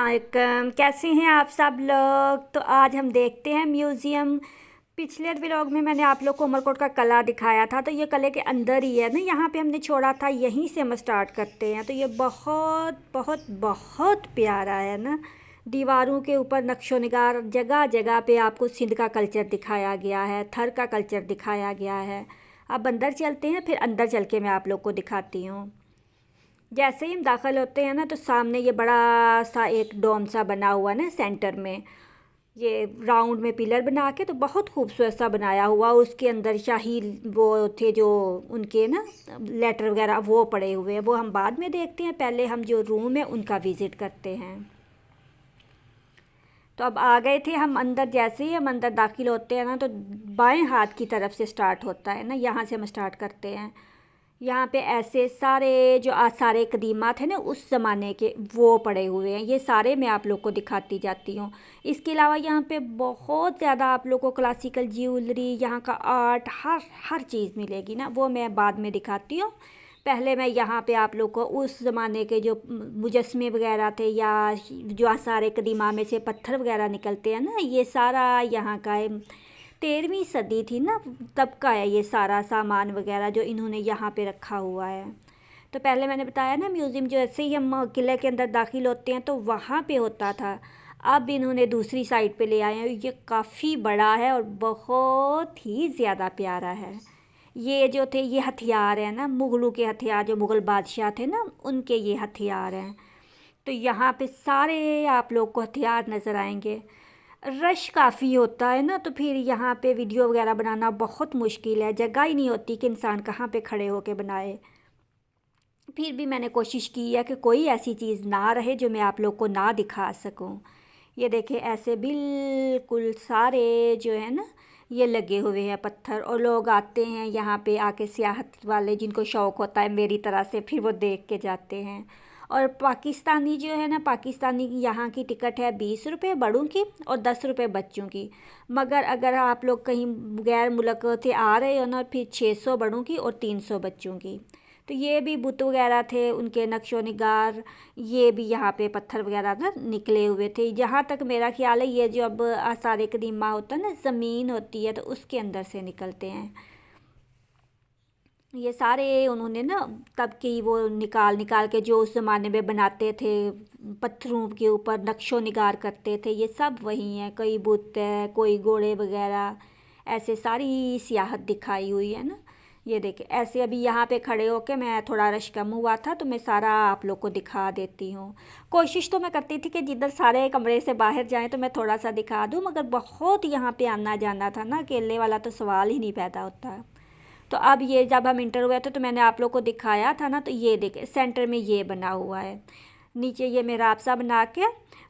अस्सलामुअलैकुम। कैसे हैं आप सब लोग। तो आज हम देखते हैं म्यूज़ियम। पिछले व्लॉग में मैंने आप लोग को उमरकोट का किला दिखाया था, तो ये किले के अंदर ही है ना, यहाँ पे हमने छोड़ा था, यहीं से हम स्टार्ट करते हैं। तो ये बहुत बहुत बहुत प्यारा है ना। दीवारों के ऊपर नक्शो निगार, जगह जगह पे आपको सिंध का कल्चर दिखाया गया है, थर का कल्चर दिखाया गया है। अब अंदर चलते हैं, फिर अंदर चल के मैं आप लोग को दिखाती हूँ। जैसे ही हम दाखिल होते हैं ना, तो सामने ये बड़ा सा एक डोम सा बना हुआ ना सेंटर में, ये राउंड में पिलर बना के, तो बहुत खूबसूरत सा बनाया हुआ। उसके अंदर शाही वो थे जो उनके ना लेटर वगैरह वो पड़े हुए हैं, वो हम बाद में देखते हैं। पहले हम जो रूम है उनका विज़िट करते हैं। तो अब आ गए थे हम अंदर। जैसे ही हम अंदर दाखिल होते हैं ना, तो बाएं हाथ की तरफ से स्टार्ट होता है ना, यहाँ से हम स्टार्ट करते हैं। यहाँ पे ऐसे सारे जो सारे कदीमा थे ना उस ज़माने के, वो पड़े हुए हैं। ये सारे मैं आप लोग को दिखाती जाती हूँ। इसके अलावा यहाँ पे बहुत ज़्यादा आप लोग को क्लासिकल ज्वेलरी, यहाँ का आर्ट, हर हर चीज़ मिलेगी ना, वो मैं बाद में दिखाती हूँ। पहले मैं यहाँ पे आप लोग को उस ज़माने के जो मुजस्मे वगैरह थे, या जो सारे कदीमा में से पत्थर वगैरह निकलते हैं ना, ये सारा यहाँ का है। 13वीं सदी थी ना, तब का है ये सारा सामान वगैरह जो इन्होंने यहाँ पे रखा हुआ है। तो पहले मैंने बताया ना, म्यूज़ियम जो ऐसे ही हम किले के अंदर दाखिल होते हैं तो वहाँ पे होता था। अब इन्होंने दूसरी साइड पे ले आए हैं। ये काफ़ी बड़ा है और बहुत ही ज़्यादा प्यारा है। ये जो थे ये हथियार है ना, मुग़लों के हथियार, जो मुग़ल बादशाह थे ना उनके ये हथियार हैं। तो यहाँ पे सारे आप लोग को हथियार नज़र आएंगे। रश काफ़ी होता है ना, तो फिर यहाँ पे वीडियो वगैरह बनाना बहुत मुश्किल है, जगह ही नहीं होती कि इंसान कहाँ पे खड़े होके बनाए। फिर भी मैंने कोशिश की है कि कोई ऐसी चीज़ ना रहे जो मैं आप लोग को ना दिखा सकूं। ये देखें, ऐसे बिल्कुल सारे जो है ना ये लगे हुए हैं पत्थर, और लोग आते हैं यहाँ पे आके, सियाहत वाले जिनको शौक़ होता है मेरी तरह से, फिर वो देख के जाते हैं। और पाकिस्तानी जो है ना, पाकिस्तानी की यहाँ की टिकट है 20 रुपये बड़ों की और 10 रुपये बच्चों की। मगर अगर आप लोग कहीं गैर मुल्क से आ रहे हो ना, फिर 600 बड़ों की और 300 बच्चों की। तो ये भी बुत वगैरह थे, उनके नक्शो निगार, ये भी यहाँ पे पत्थर वगैरह ना निकले हुए थे। जहाँ तक मेरा ख्याल है, ये जो अब आसार कदीमा होता है ना, ज़मीन होती है, तो उसके अंदर से निकलते हैं। ये सारे उन्होंने ना तब की वो निकाल निकाल के जो उस ज़माने में बनाते थे, पत्थरों के ऊपर नक्शो निगार करते थे, ये सब वही हैं। कई बुत है, कोई घोड़े वगैरह, ऐसे सारी सियाहत दिखाई हुई है ना। ये देखें, ऐसे अभी यहाँ पे खड़े होके, मैं थोड़ा रश कम हुआ था तो मैं सारा आप लोग को दिखा देती हूँ। कोशिश तो मैं करती थी कि जिधर सारे कमरे से बाहर जाएं तो मैं थोड़ा सा दिखा दूँ, मगर बहुत यहाँ पे आना जाना था ना, अकेले वाला तो सवाल ही नहीं पैदा होता। तो अब ये जब हम इंटर हुए थे तो मैंने आप लोग को दिखाया था ना, तो ये देखे सेंटर में ये बना हुआ है। नीचे ये मेहराब सा बना के,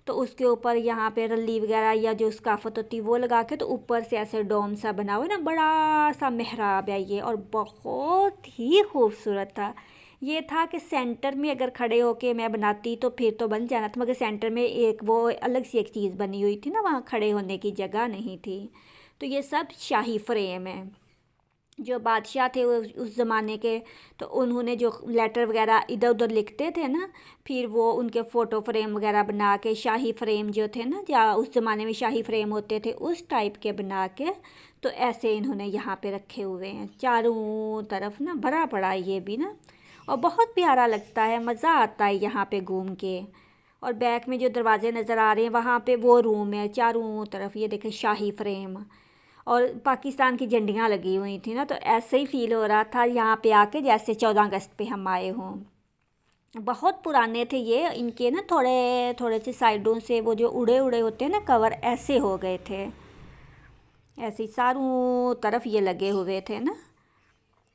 तो उसके ऊपर यहाँ पे रल्ली वगैरह या जो स्काफत होती वो लगा के, तो ऊपर से ऐसे डोम सा बना हुआ है ना, बड़ा सा मेहराब है ये, और बहुत ही खूबसूरत था। ये था कि सेंटर में अगर खड़े होके मैं बनाती तो फिर तो बन जाना था, मगर सेंटर में एक वो अलग सी एक चीज़ बनी हुई थी ना, वहाँ खड़े होने की जगह नहीं थी। तो ये सब शाही फ्रेम है। जो बादशाह थे उस ज़माने के, तो उन्होंने जो लेटर वगैरह इधर उधर लिखते थे ना, फिर वो उनके फ़ोटो फ्रेम वगैरह बना के, शाही फ्रेम जो थे ना, या उस ज़माने में शाही फ्रेम होते थे उस टाइप के बना के, तो ऐसे इन्होंने यहाँ पे रखे हुए हैं चारों तरफ ना, भरा पड़ा है ये भी ना। और बहुत प्यारा लगता है, मज़ा आता है यहाँ पे घूम के। और बैक में जो दरवाजे नज़र आ रहे हैं वहाँ पे वो रूम है चारों तरफ, ये देखें शाही फ्रेम, और पाकिस्तान की झंडियाँ लगी हुई थी ना, तो ऐसे ही फील हो रहा था यहाँ पे आके जैसे 14 अगस्त पे हम आए हों। बहुत पुराने थे ये, इनके ना थोड़े थोड़े से साइडों से वो जो उड़े उड़े होते हैं ना कवर, ऐसे हो गए थे। ऐसे ही चारों तरफ ये लगे हुए थे ना,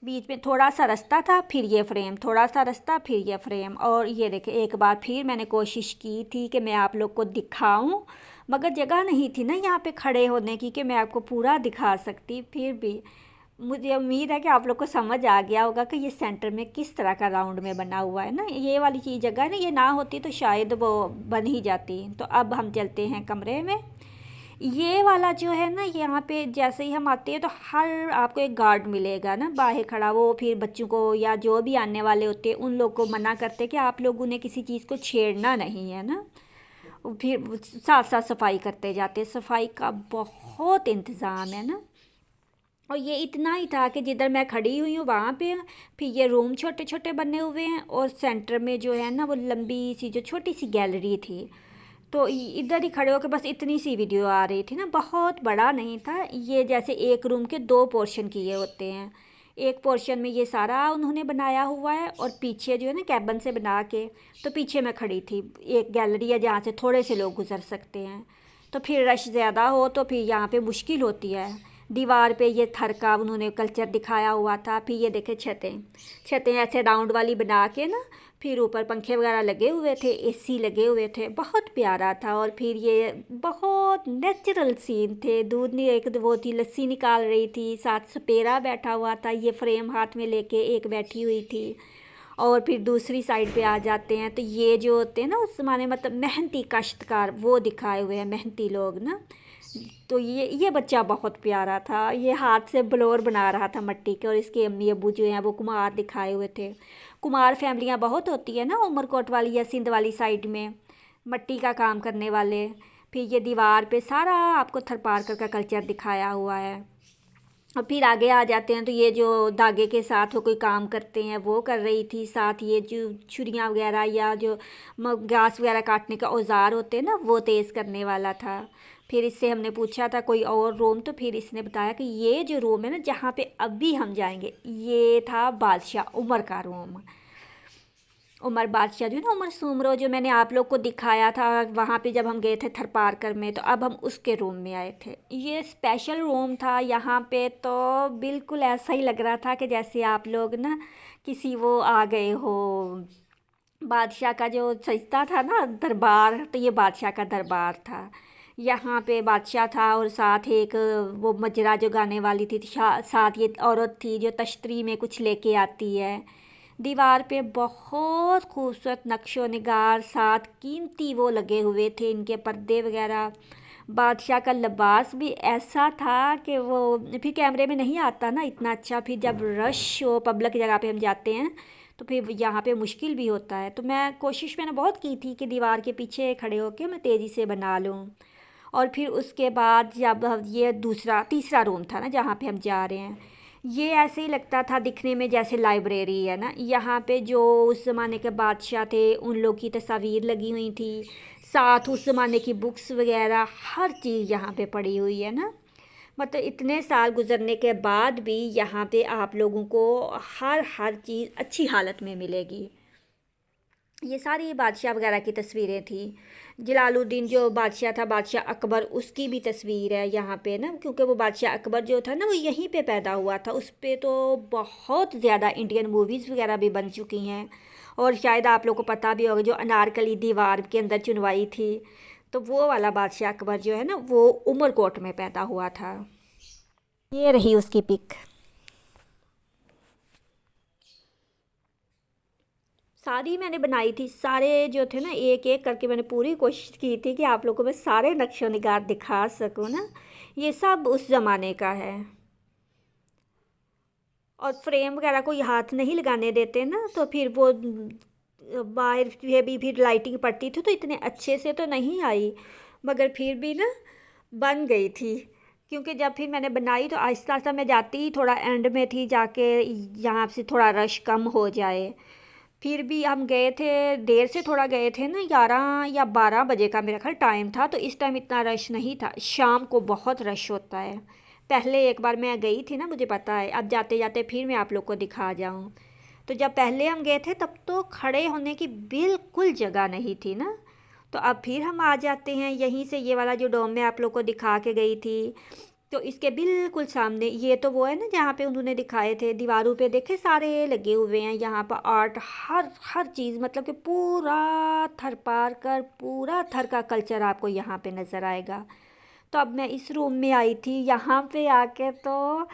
बीच में थोड़ा सा रास्ता था, फिर ये फ्रेम, थोड़ा सा रास्ता, फिर ये फ्रेम। और ये देखे, एक बार फिर मैंने कोशिश की थी कि मैं आप लोग को दिखाऊं, मगर जगह नहीं थी ना यहाँ पे खड़े होने की कि मैं आपको पूरा दिखा सकती। फिर भी मुझे उम्मीद है कि आप लोग को समझ आ गया होगा कि ये सेंटर में किस तरह का राउंड में बना हुआ है ना। ये वाली चीज़ जगह ना, ये ना होती तो शायद वो बन ही जाती। तो अब हम चलते हैं कमरे में। ये वाला जो है ना, यहाँ पे जैसे ही हम आते हैं तो हर आपको एक गार्ड मिलेगा ना बाहर खड़ा, वो फिर बच्चों को या जो भी आने वाले होते हैं उन लोग को मना करते कि आप लोग उन्हें किसी चीज़ को छेड़ना नहीं है ना। फिर साथ साथ सफाई करते जाते। सफाई का बहुत इंतज़ाम है ना। और ये इतना ही था कि जिधर मैं खड़ी हुई हूँ वहाँ पे फिर ये रूम छोटे छोटे बने हुए हैं, और सेंटर में जो है ना वो लंबी सी जो छोटी सी गैलरी थी। तो इधर ही खड़े होकर बस इतनी सी वीडियो आ रही थी ना, बहुत बड़ा नहीं था ये। जैसे एक रूम के दो पोर्शन किए होते हैं, एक पोर्शन में ये सारा उन्होंने बनाया हुआ है, और पीछे जो है ना कैबन से बना के, तो पीछे मैं खड़ी थी। एक गैलरी है जहाँ से थोड़े से लोग गुजर सकते हैं। तो फिर रश ज़्यादा हो तो फिर यहाँ पे मुश्किल होती है। दीवार पे ये थर का उन्होंने कल्चर दिखाया हुआ था। फिर ये देखे छतें छतें ऐसे राउंड वाली बना के ना, फिर ऊपर पंखे वगैरह लगे हुए थे, एसी लगे हुए थे, बहुत प्यारा था। और फिर ये बहुत नेचुरल सीन थे। दूध नहीं, एक वो थी लस्सी निकाल रही थी, साथ सपेरा बैठा हुआ था, ये फ्रेम हाथ में लेके एक बैठी हुई थी। और फिर दूसरी साइड पे आ जाते हैं तो ये जो होते हैं ना उस ज़माने मतलब मेहनती काश्तकार, वो दिखाए हुए हैं, मेहनती लोग ना। तो ये बच्चा बहुत प्यारा था, ये हाथ से ब्लोर बना रहा था मट्टी के, और इसके अम्मी अबू जो हैं वो कुम्हार दिखाए हुए थे। कुम्हार फैमिलियाँ बहुत होती है ना उमरकोट वाली या सिंध वाली साइड में, मट्टी का काम करने वाले। फिर ये दीवार पे सारा आपको थरपारकर का कल्चर दिखाया हुआ है। और फिर आगे आ जाते हैं तो ये जो धागे के साथ वो कोई काम करते हैं वो कर रही थी, साथ ये जो छुरियाँ वगैरह या जो घास वगैरह काटने का औजार होते हैं ना वो तेज़ करने वाला था। फिर इससे हमने पूछा था कोई और रूम, तो फिर इसने बताया कि ये जो रूम है ना जहाँ पे अभी हम जाएंगे, ये था बादशाह उमर का रूम। उमर बादशाह जो है ना, उमर सुमरो जो मैंने आप लोग को दिखाया था वहाँ पे जब हम गए थे थरपारकर में, तो अब हम उसके रूम में आए थे। ये स्पेशल रूम था यहाँ पे, तो बिल्कुल ऐसा ही लग रहा था कि जैसे आप लोग ना किसी वो आ गए हो। बादशाह का जो सजता था ना दरबार, तो ये बादशाह का दरबार था। यहाँ पे बादशाह था और साथ एक वो मजरा जो गाने वाली थी, साथ ये औरत थी जो तश्तरी में कुछ लेके आती है। दीवार पे बहुत खूबसूरत नक्शो निगार, साथ कीमती वो लगे हुए थे इनके पर्दे वगैरह। बादशाह का लिबास भी ऐसा था कि वो फिर कैमरे में नहीं आता ना इतना अच्छा। फिर जब रश हो पब्लिक जगह पे हम जाते हैं तो फिर यहाँ पे मुश्किल भी होता है। तो कोशिश मैंने बहुत की थी कि दीवार के पीछे खड़े होकर मैं तेज़ी से बना लूँ। और फिर उसके बाद जब ये तीसरा रूम था ना जहाँ पे हम जा रहे हैं, ये ऐसे ही लगता था दिखने में जैसे लाइब्रेरी है ना। यहाँ पे जो उस ज़माने के बादशाह थे उन लोग की तस्वीर लगी हुई थी, साथ उस ज़माने की बुक्स वगैरह हर चीज़ यहाँ पे पड़ी हुई है ना। मतलब इतने साल गुजरने के बाद भी यहाँ पे आप लोगों को हर चीज़ अच्छी हालत में मिलेगी। ये सारी बादशाह वगैरह की तस्वीरें थी। जलालुद्दीन जो बादशाह था, बादशाह अकबर, उसकी भी तस्वीर है यहाँ पे ना, क्योंकि वो बादशाह अकबर जो था ना वो यहीं पे पैदा हुआ था। उस पे तो बहुत ज़्यादा इंडियन मूवीज़ वगैरह भी बन चुकी हैं। और शायद आप लोग को पता भी होगा जो अनारकली दीवार के अंदर चुनवाई थी, तो वो वाला बादशाह अकबर जो है ना वो उमरकोट में पैदा हुआ था। ये रही उसकी पिक। सारी मैंने बनाई थी, सारे जो थे ना एक एक करके मैंने पूरी कोशिश की थी कि आप लोगों को मैं सारे नक्शो निगार दिखा सकूँ ना। ये सब उस ज़माने का है। और फ्रेम वगैरह कोई हाथ नहीं लगाने देते ना, तो फिर वो बाहर से भी फिर लाइटिंग पड़ती थी तो इतने अच्छे से तो नहीं आई, मगर फिर भी ना बन गई थी। क्योंकि जब फिर मैंने बनाई तो आहिस्ता आहिस्ता मैं जाती ही थोड़ा एंड में थी जाके, यहाँ से थोड़ा रश कम हो जाए। फिर भी हम गए थे देर से, थोड़ा गए थे ना, 11 या 12 बजे का मेरा ख्याल टाइम था, तो इस टाइम इतना रश नहीं था। शाम को बहुत रश होता है। पहले एक बार मैं गई थी ना, मुझे पता है। अब जाते जाते फिर मैं आप लोग को दिखा जाऊँ। तो जब पहले हम गए थे तब तो खड़े होने की बिल्कुल जगह नहीं थी ना। तो अब फिर हम आ जाते हैं यहीं से, ये वाला जो डोम मैं आप लोग को दिखा के गई थी, तो इसके बिल्कुल सामने ये तो वो है ना जहाँ पे उन्होंने दिखाए थे। दीवारों पे देखे सारे लगे हुए हैं यहाँ पर आर्ट, हर हर चीज़, मतलब कि पूरा थर पार कर पूरा थर का कल्चर आपको यहाँ पे नज़र आएगा। तो अब मैं इस रूम में आई थी, यहाँ पे आके तो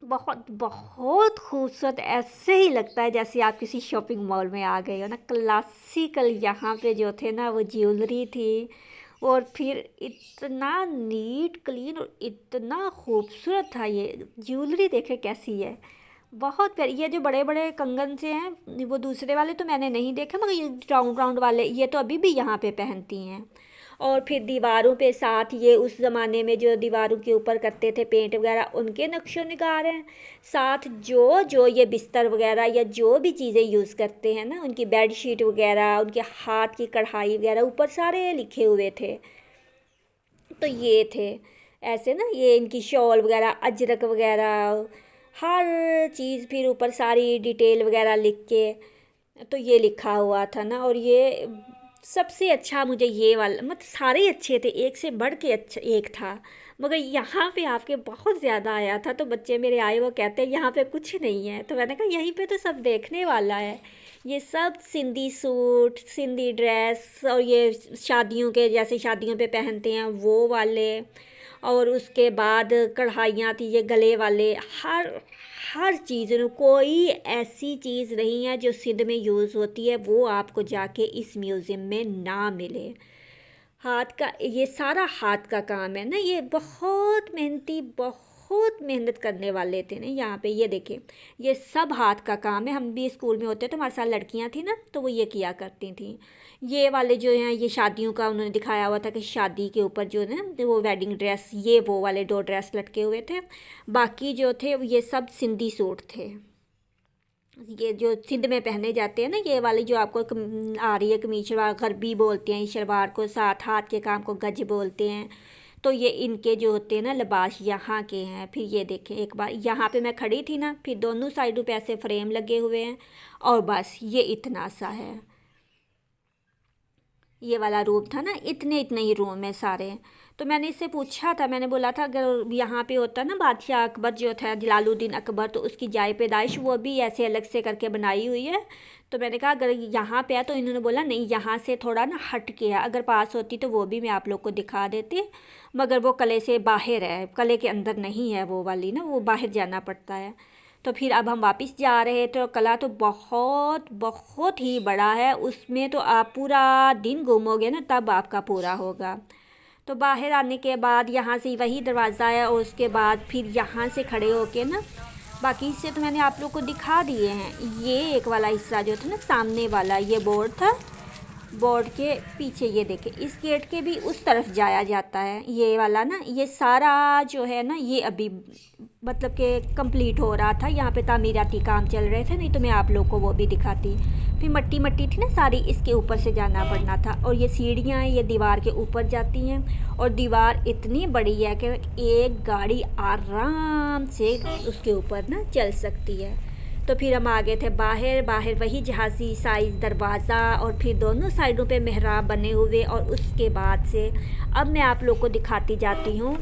बहुत बहुत खूबसूरत, ऐसे ही लगता है जैसे आप किसी शॉपिंग मॉल में आ गए हो ना। क्लासिकल यहाँ पे जो थे ना वो ज्वेलरी थी, और फिर इतना नीट क्लीन और इतना खूबसूरत था। ये ज्वेलरी देखे कैसी है, बहुत प्यारे। ये जो बड़े बड़े कंगन से हैं वो दूसरे वाले तो मैंने नहीं देखे, मगर ये राउंड राउंड वाले ये तो अभी भी यहाँ पे पहनती हैं। और फिर दीवारों पे साथ ये उस ज़माने में जो दीवारों के ऊपर करते थे पेंट वगैरह, उनके नक्शो निगार हैं। साथ जो जो ये बिस्तर वगैरह या जो भी चीज़ें यूज़ करते हैं ना, उनकी बेड शीट वगैरह, उनके हाथ की कढ़ाई वगैरह ऊपर सारे लिखे हुए थे। तो ये थे ऐसे ना, ये इनकी शॉल वगैरह, अजरक वगैरह, हर चीज़ फिर ऊपर सारी डिटेल वगैरह लिख के, तो ये लिखा हुआ था ना। और ये सबसे अच्छा मुझे ये वाला, मतलब सारे ही अच्छे थे, एक से बढ़ के अच्छा एक था, मगर यहाँ पे आपके बहुत ज़्यादा आया था। तो बच्चे मेरे आए, वो कहते हैं यहाँ पे कुछ नहीं है, तो मैंने कहा यहीं पे तो सब देखने वाला है। ये सब सिंधी सूट, सिंधी ड्रेस, और ये शादियों के जैसे शादियों पे पहनते हैं वो वाले, और उसके बाद कढ़ाइयाँ थी ये गले वाले, हर हर चीज़ में कोई ऐसी चीज़ नहीं है जो सिंध में यूज़ होती है वो आपको जाके इस म्यूज़ियम में ना मिले। हाथ का ये सारा हाथ का काम है ना, ये बहुत मेहनती, बहुत मेहनत करने वाले थे ना यहाँ पे। ये देखें, ये सब हाथ का काम है। हम भी स्कूल में होते तो हमारे साथ लड़कियाँ थी ना, तो वो ये किया करती थी। ये वाले जो हैं ये शादियों का उन्होंने दिखाया हुआ था कि शादी के ऊपर जो है ना वो वेडिंग ड्रेस, ये वो वाले 2 ड्रेस लटके हुए थे। बाकी जो थे ये सब सिंधी सूट थे, ये जो सिंध में पहने जाते हैं ना, ये वाली जो आपको आ रही है कमीज शलवार, गरबी बोलते हैं इस शलवार को, साथ हाथ के काम को गज बोलते हैं। तो ये इनके जो होते हैं ना लिबास यहाँ के हैं। फिर ये देखें, एक बार यहाँ पे मैं खड़ी थी ना, फिर दोनों साइडों पे ऐसे फ्रेम लगे हुए हैं, और बस ये इतना सा है। ये वाला रूम था ना, इतने इतने ही रूम है सारे। तो मैंने इससे पूछा था, मैंने बोला था अगर यहाँ पे होता ना बादशाह अकबर जो था, जलालुद्दीन अकबर, तो उसकी जाए पैदाइश वो भी ऐसे अलग से करके बनाई हुई है। तो मैंने कहा अगर यहाँ पे है, तो इन्होंने बोला नहीं यहाँ से थोड़ा ना हट के है, अगर पास होती तो वो भी मैं आप लोग को दिखा देती, मगर वो किले से बाहर है, किले के अंदर नहीं है वो वाली ना, वो बाहर जाना पड़ता है। तो फिर अब हम वापस जा रहे थे, तो किला तो बहुत बहुत ही बड़ा है, उसमें तो आप पूरा दिन घूमोगे ना तब आपका पूरा होगा। तो बाहर आने के बाद यहाँ से वही दरवाज़ा है, और उसके बाद फिर यहाँ से खड़े होके ना, बाकी हिस्से तो मैंने आप लोग को दिखा दिए हैं। ये एक वाला हिस्सा जो था ना सामने वाला, ये बोर्ड था, बोर्ड के पीछे ये देखें, इस गेट के भी उस तरफ जाया जाता है। ये वाला ना, ये सारा जो है ना ये अभी मतलब कि कंप्लीट हो रहा था, यहाँ पे तामीराती काम चल रहे थे, नहीं तो मैं आप लोग को वो भी दिखाती। फिर मट्टी मट्टी थी ना सारी, इसके ऊपर से जाना पड़ना था। और ये सीढ़ियाँ हैं, ये दीवार के ऊपर जाती हैं, और दीवार इतनी बड़ी है कि एक गाड़ी आराम से उसके ऊपर ना चल सकती है। तो फिर हम आ गए थे बाहर, बाहर वही जहाज़ी साइज़ दरवाज़ा, और फिर दोनों साइडों पे मेहराब बने हुए। और उसके बाद से अब मैं आप लोग को दिखाती जाती हूँ,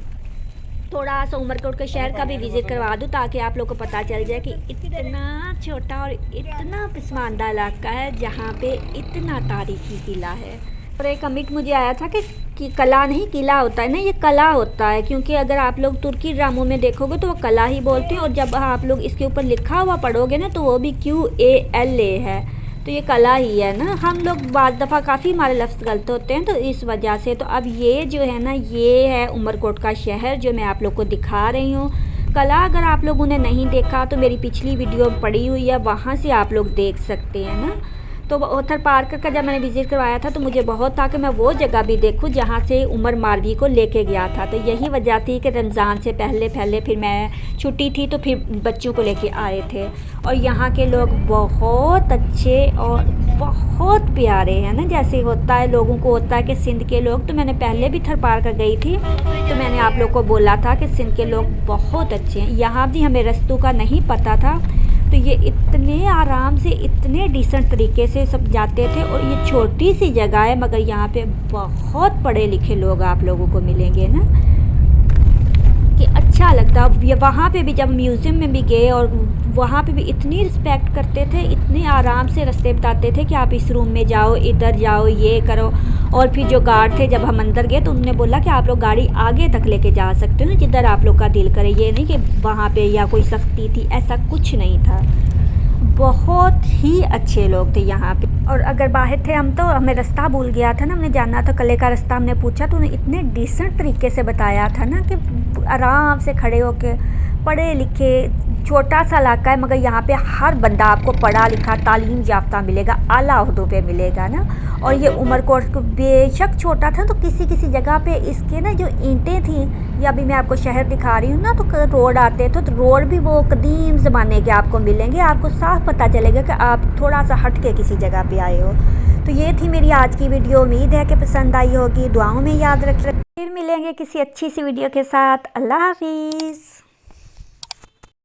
थोड़ा सा उमरकोट के शहर का भी विज़िट करवा दूँ, ताकि आप लोग को पता चल जाए कि इतना छोटा और इतना पसमानदा इलाका है जहाँ पे इतना तारीख़ी किला है। और एक कमेंट मुझे आया था कि कला नहीं किला होता है ना, ये कला होता है, क्योंकि अगर आप लोग तुर्की ड्रामों में देखोगे तो वो कला ही बोलते हैं, और जब आप लोग इसके ऊपर लिखा हुआ पढ़ोगे ना तो वो भी QALA है, तो ये कला ही है ना। हम लोग बाद दफ़ा काफ़ी हमारे लफ्ज़ गलत होते हैं, तो इस वजह से। तो अब ये जो है ना, ये है उमरकोट का शहर जो मैं आप लोग को दिखा रही हूँ। कला अगर आप लोगों ने नहीं देखा तो मेरी पिछली वीडियो पड़ी हुई है, वहाँ से आप लोग देख सकते हैं ना। तो ओथर पार्क का जब मैंने विज़िट करवाया था तो मुझे बहुत था कि मैं वो जगह भी देखूं जहाँ से उमर मारवी को लेके गया था। तो यही वजह थी कि रमज़ान से पहले पहले फिर मैं छुट्टी थी तो फिर बच्चों को लेके आए थे। और यहाँ के लोग बहुत अच्छे और बहुत प्यारे हैं ना, जैसे होता है लोगों को होता है कि सिंध के लोग। तो मैंने पहले भी थर पार्क गई थी तो मैंने आप लोग को बोला था कि सिंध के लोग बहुत अच्छे हैं। यहाँ भी हमें रस्तों का नहीं पता था, तो ये इतने आराम से इतने डिसेंट तरीके से सब जाते थे। और ये छोटी सी जगह है मगर यहाँ पे बहुत पढ़े लिखे लोग आप लोगों को मिलेंगे ना, कि अच्छा लगता। वहाँ पे भी जब म्यूज़ियम में भी गए और वहाँ पे भी इतनी रिस्पेक्ट करते थे, इतने आराम से रास्ते बताते थे कि आप इस रूम में जाओ, इधर जाओ, ये करो। और फिर जो गार्ड थे जब हम अंदर गए तो उन्होंने बोला कि आप लोग गाड़ी आगे तक लेके जा सकते हो ना, जिधर आप लोग का दिल करे। ये नहीं कि वहाँ पे या कोई सख्ती थी, ऐसा कुछ नहीं था। बहुत ही अच्छे लोग थे यहाँ पे। और अगर बाहर थे हम तो हमें रास्ता भूल गया था ना, हमने जाना था किले का रास्ता, हमने पूछा तो उन्हें इतने डिसेंट तरीके से बताया था ना कि आराम से खड़े होके पढ़े लिखे छोटा सा इलाका है, मगर यहाँ पे हर बंदा आपको पढ़ा लिखा तालीम याफ्ता मिलेगा, आला ओहदों पे मिलेगा ना। और ये उमरकोट बेशक छोटा था, तो किसी किसी जगह पे इसके ना जो ईंटें थी, या अभी मैं आपको शहर दिखा रही हूँ ना, तो रोड आते थे, तो रोड भी वो कदीम ज़माने के आपको मिलेंगे। आपको साफ पता चलेगा कि आप थोड़ा सा हट के किसी जगह पे आए हो। तो ये थी मेरी आज की वीडियो, उम्मीद है कि पसंद आई होगी, दुआओं में याद रख। फिर मिलेंगे किसी अच्छी सी वीडियो के साथ। अल्लाह हाफिज़।